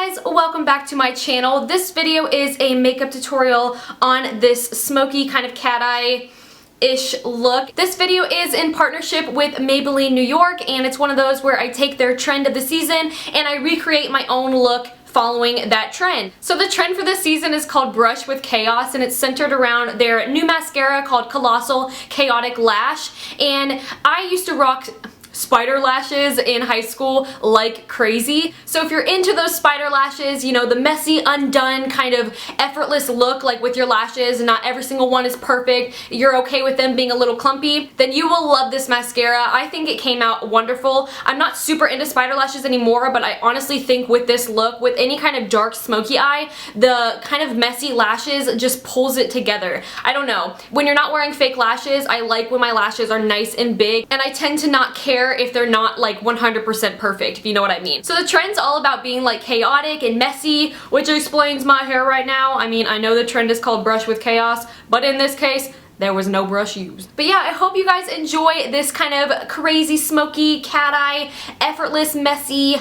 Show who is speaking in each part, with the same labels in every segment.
Speaker 1: guys, welcome back to my channel. This video is a makeup tutorial on this smoky kind of cat eye-ish look. This video is in partnership with Maybelline New York, and it's one of those where I take their trend of the season and I recreate my own look following that trend. So the trend for this season is called Brush with Chaos, and it's centered around their new mascara called Colossal Chaotic Lash. And I used to rock spider lashes in high school like crazy. So if you're into those spider lashes, you know, the messy, undone, kind of effortless look, like with your lashes, not every single one is perfect, you're okay with them being a little clumpy, then you will love this mascara. I think it came out wonderful. I'm not super into spider lashes anymore, but I honestly think with this look, with any kind of dark smoky eye, the kind of messy lashes just pulls it together. I don't know. When you're not wearing fake lashes, I like when my lashes are nice and big, and I tend to not care if they're not like 100% perfect, if you know what I mean. So the trend's all about being like chaotic and messy, which explains my hair right now. I mean, I know the trend is called Brush with Chaos, but in this case, there was no brush used. But yeah, I hope you guys enjoy this kind of crazy, smoky, cat eye, effortless, messy,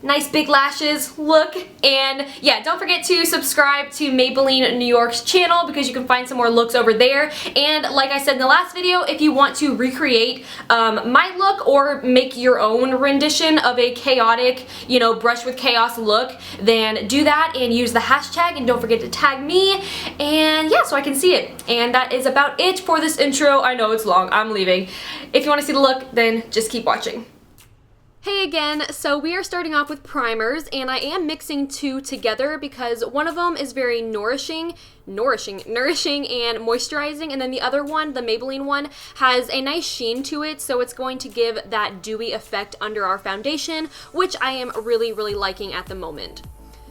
Speaker 1: nice big lashes look. And yeah, don't forget to subscribe to Maybelline New York's channel because you can find some more looks over there. And like I said in the last video, if you want to recreate my look or make your own rendition of a chaotic, you know, Brush with Chaos look, then do that and use the hashtag, and don't forget to tag me, and yeah, so I can see it. And that is about it for this intro. I know it's long, I'm leaving. If you want to see the look, then just keep watching. Hey again, so we are starting off with primers, and I am mixing two together because one of them is very nourishing and moisturizing, and then the other one, the Maybelline one, has a nice sheen to it, so it's going to give that dewy effect under our foundation, which I am really liking at the moment.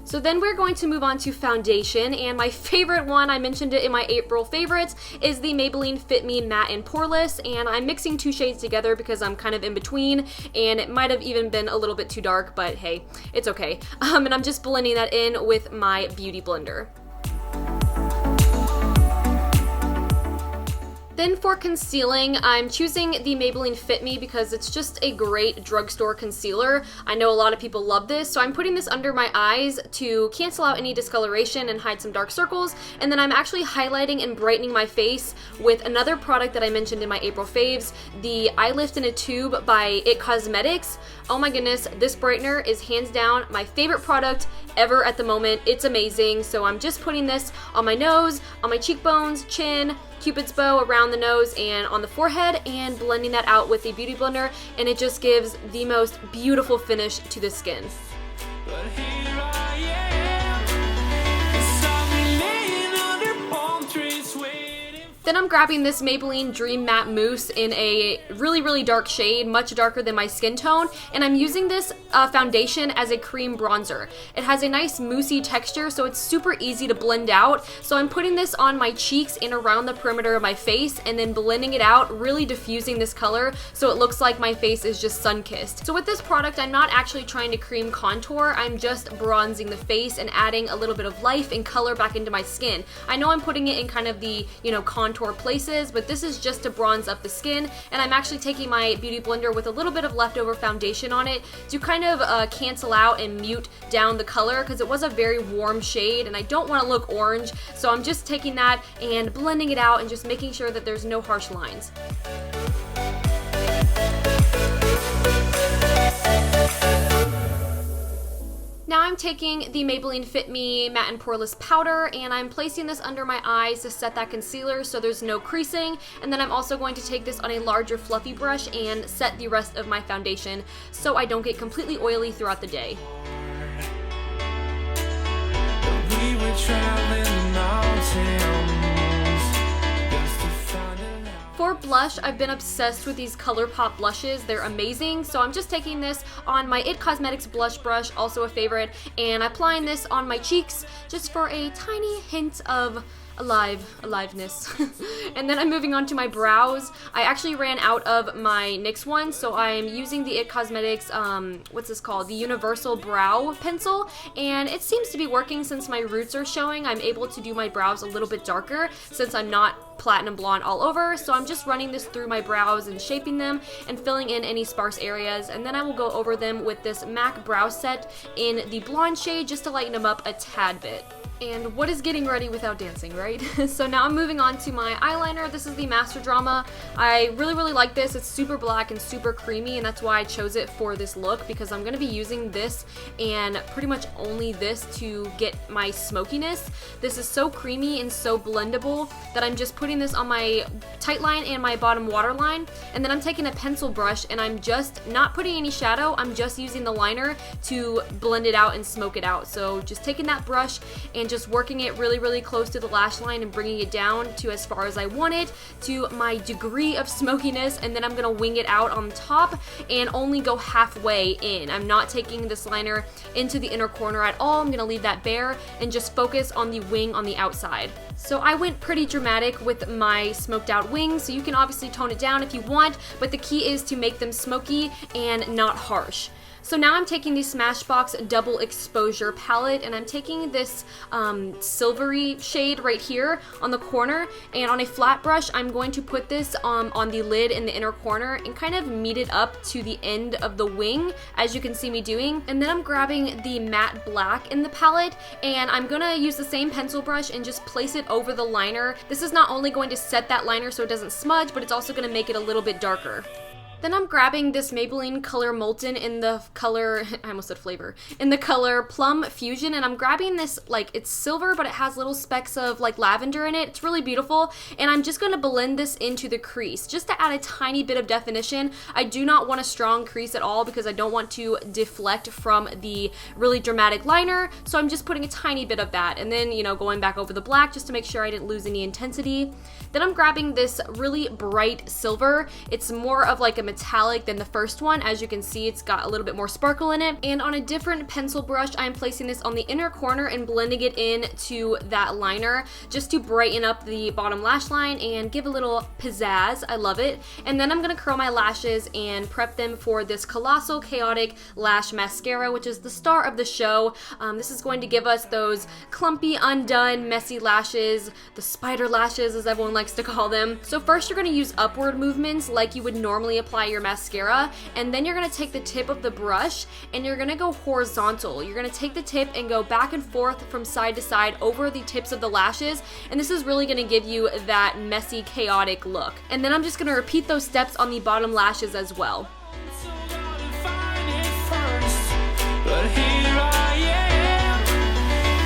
Speaker 1: So then we're going to move on to foundation, and my favorite one, I mentioned it in my April favorites, is the Maybelline Fit Me Matte and Poreless, and I'm mixing two shades together because I'm kind of in between, and it might have even been a little bit too dark, but hey, it's okay. And I'm just blending that in with my Beauty Blender. Then for concealing, I'm choosing the Maybelline Fit Me because it's just a great drugstore concealer. I know a lot of people love this, so I'm putting this under my eyes to cancel out any discoloration and hide some dark circles, and then I'm actually highlighting and brightening my face with another product that I mentioned in my April faves, the Eyelift in a Tube by ItCosmetics. Oh my goodness, this brightener is hands down my favorite product ever at the moment. It's amazing, so I'm just putting this on my nose, on my cheekbones, chin, Cupid's bow around the nose, and on the forehead, and blending that out with a Beauty Blender, and it just gives the most beautiful finish to the skin.
Speaker 2: But here I am, 'cause I've been laying under palm trees waiting.
Speaker 1: Then I'm grabbing this Maybelline Dream Matte Mousse in a really dark shade, much darker than my skin tone, and I'm using this foundation as a cream bronzer. It has a nice moussey texture, so it's super easy to blend out. So I'm putting this on my cheeks and around the perimeter of my face, and then blending it out, really diffusing this color so it looks like my face is just sun-kissed. So with this product, I'm not actually trying to cream contour, I'm just bronzing the face and adding a little bit of life and color back into my skin. I know I'm putting it in kind of the, you know, contour places, but this is just to bronze up the skin, and I'm actually taking my Beauty Blender with a little bit of leftover foundation on it to kind of cancel out and mute down the color, because it was a very warm shade and I don't want to look orange, so I'm just taking that and blending it out and just making sure that there's no harsh lines. Now I'm taking the Maybelline Fit Me Matte and Poreless Powder, and I'm placing this under my eyes to set that concealer so there's no creasing, and then I'm also going to take this on a larger fluffy brush and set the rest of my foundation so I don't get completely oily throughout the day.
Speaker 2: We were traveling the mountains just to find an hour.
Speaker 1: For blush, I've been obsessed with these Colourpop blushes. They're amazing, so I'm just taking this on my ItCosmetics blush brush, also a favorite, and applying this on my cheeks just for a tiny hint of aliveness. And then I'm moving on to my brows. I actually ran out of my NYX one, so I'm using the ItCosmetics, what's this called? The Universal Brow Pencil, and it seems to be working since my roots are showing. I'm able to do my brows a little bit darker since I'm not platinum blonde all over, so I'm just running this through my brows and shaping them and filling in any sparse areas, and then I will go over them with this MAC brow set in the blonde shade just to lighten them up a tad bit. And what is getting ready without dancing, right? So now I'm moving on to my eyeliner. This is the Master Drama. I really like this. It's super black and super creamy, and that's why I chose it for this look, because I'm going to be using this and pretty much only this to get my smokiness. This is so creamy and so blendable that I'm just putting this on my tight line and my bottom waterline, and then I'm taking a pencil brush and I'm just not putting any shadow. I'm just using the liner to blend it out and smoke it out. So just taking that brush and just working it really close to the lash line and bringing it down to as far as I want it, to my degree of smokiness, and then I'm gonna wing it out on top and only go halfway in. I'm not taking this liner into the inner corner at all. I'm gonna leave that bare and just focus on the wing on the outside. So I went pretty dramatic with my smoked out wings, so you can obviously tone it down if you want, but the key is to make them smoky and not harsh. So now I'm taking the Smashbox Double Exposure palette, and I'm taking this silvery shade right here on the corner, and on a flat brush I'm going to put this on the lid in the inner corner and kind of meet it up to the end of the wing, as you can see me doing. And then I'm grabbing the matte black in the palette, and I'm gonna use the same pencil brush and just place it over the liner. This is not only going to set that liner so it doesn't smudge, but it's also gonna make it a little bit darker. Then I'm grabbing this Maybelline color Molten in the color, I almost said flavor, in the color Plum Fusion, and I'm grabbing this, like, it's silver, but it has little specks of, like, lavender in it. It's really beautiful, and I'm just gonna blend this into the crease, just to add a tiny bit of definition. I do not want a strong crease at all because I don't want to deflect from the really dramatic liner, so I'm just putting a tiny bit of that, and then, you know, going back over the black just to make sure I didn't lose any intensity. Then I'm grabbing this really bright silver. It's more of like a metallic than the first one. As you can see, it's got a little bit more sparkle in it. And on a different pencil brush, I'm placing this on the inner corner and blending it into that liner just to brighten up the bottom lash line and give a little pizzazz. I love it. And then I'm gonna curl my lashes and prep them for this Colossal Chaotic Lash Mascara, which is the star of the show. This is going to give us those clumpy, undone, messy lashes, the spider lashes as everyone likes to call them. So first you're going to use upward movements like you would normally apply your mascara, and then you're going to take the tip of the brush and you're going to go horizontal. You're going to take the tip and go back and forth from side to side over the tips of the lashes, and this is really going to give you that messy, chaotic look. And then I'm just going to repeat those steps on the bottom lashes as well.
Speaker 2: So gotta find it first, but here I am,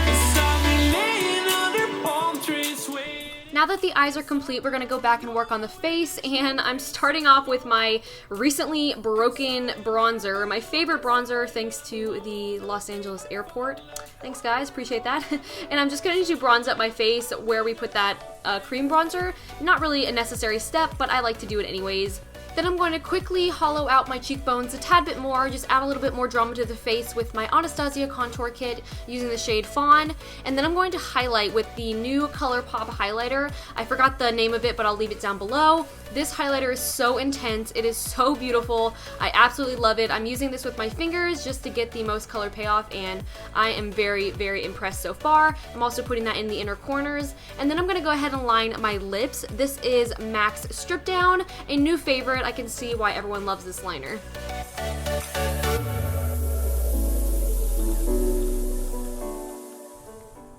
Speaker 2: 'cause I've been laying under palm trees waiting.
Speaker 1: Now that the eyes are complete, we're gonna go back and work on the face, and I'm starting off with my recently broken bronzer, my favorite bronzer thanks to the Los Angeles airport. Thanks guys, appreciate that. And I'm just going to bronze up my face where we put that cream bronzer. Not really a necessary step, but I like to do it anyways. Then I'm going to quickly hollow out my cheekbones a tad bit more, just add a little bit more drama to the face with my ABH Contour Kit using the shade Fawn. And then I'm going to highlight with the new Colourpop highlighter. I forgot the name of it, but I'll leave it down below. This highlighter is so intense. It is so beautiful. I absolutely love it. I'm using this with my fingers just to get the most color payoff, and I am very impressed so far. I'm also putting that in the inner corners. And then I'm going to go ahead and line my lips. This is MAC's Stripdown, a new favorite. I can see why everyone loves this liner.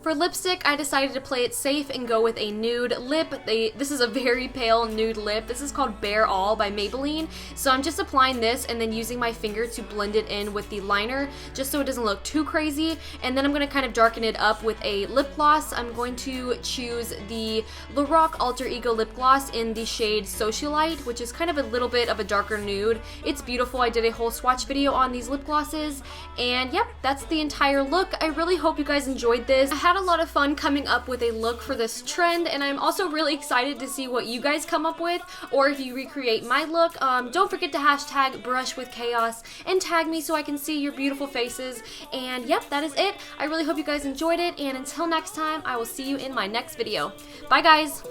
Speaker 1: For lipstick, I decided to play it safe and go with a nude lip. This is a very pale nude lip. This is called Bare All by Maybelline. So I'm just applying this and then using my finger to blend it in with the liner just so it doesn't look too crazy. And then I'm going to kind of darken it up with a lip gloss. I'm going to choose the Lorac Alter Ego lip gloss in the shade Socialite, which is kind of a little bit of a darker nude. It's beautiful. I did a whole swatch video on these lip glosses. And yep, that's the entire look. I really hope you guys enjoyed this. I had a lot of fun coming up with a look for this trend, and I'm also really excited to see what you guys come up with, or if you recreate my look. Don't forget to hashtag brushwithchaos and tag me so I can see your beautiful faces. And yep, that is it. I really hope you guys enjoyed it, and until next time, I will see you in my next video. Bye guys!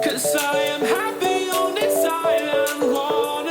Speaker 2: 'Cause I am happy on this island, wanna